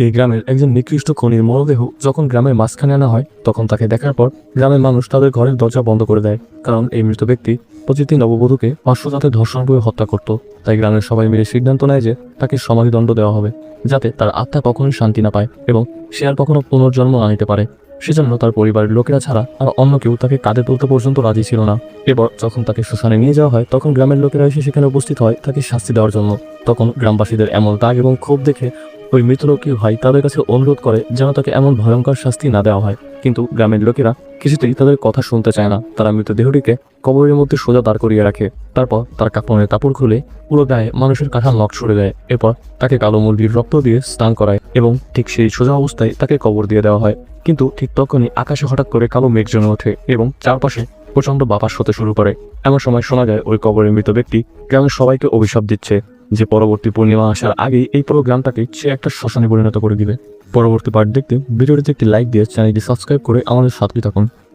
এই গ্রামের একজন নিকৃষ্ট খনির মরদেহ যখন গ্রামের মাঝখানে আনা হয়, তখন তাকে দেখার পর গ্রামের মানুষ তাদের ঘরের দরজা বন্ধ করে দেয়, কারণ এই মৃত ব্যক্তি প্রতিটি নববধূকে পার্শ্বজাতে ধর্ষণ করে হত্যা করত। তাই গ্রামের সবাই মিলে সিদ্ধান্ত নেয় যে তাকে সমাধিদণ্ড দেওয়া হবে, যাতে তার আত্মা কখনোই শান্তি না পায় এবং সে আর কখনো পুনর্জন্ম না নিতে পারে। সেজন্য তার পরিবারের লোকেরা ছাড়া আর অন্য কেউ তাকে কাঁধে তুলতে পর্যন্ত রাজি ছিল না। এরপর যখন তাকে শ্মশানে নিয়ে যাওয়া হয়, তখন গ্রামের লোকেরা এসে সেখানে উপস্থিত হয় তাকে শাস্তি দেওয়ার জন্য। তখন গ্রামবাসীদের এমন দাগ এবং ক্ষোভ দেখে ওই মৃতলোকীয় ভাই তাদের কাছে অনুরোধ করে যেন তাকে এমন ভয়ঙ্কর শাস্তি না দেওয়া হয়, কিন্তু গ্রামের লোকেরা কিছুতেই তাদের কথা শুনতে চায় না। তারা মৃতদেহটিকে কবরের মধ্যে সোজা দাঁড় করিয়ে রাখে। তারপর তার কাপড়ের কাপড় খুলে পুরো গায়ে মানুষের কাঁঠাল নখ সরে দেয়। এরপর তাকে কালো মুরগির রক্ত দিয়ে স্নান করায় এবং ঠিক সেই সোজা অবস্থায় তাকে কবর দিয়ে দেওয়া হয়। কিন্তু ঠিক তখনই আকাশে হঠাৎ করে কালো মেঘ জমে ওঠে এবং চারপাশে প্রচন্ড বাতাস হতে শুরু করে। এমন সময় শোনা যায় ওই কবরের মৃত ব্যক্তি গ্রামের সবাইকে অভিশাপ দিচ্ছে যে পরবর্তী পূর্ণিমা আসার আগেই এই পুরো গ্রামটাকে সে একটা শ্মশানে পরিণত করে দিবে। পরবর্তী পার্ট দেখতে ভিডিওটিতে একটি লাইক দিয়ে চ্যানেলটি সাবস্ক্রাইব করে আমাদের সাথে থাকুন।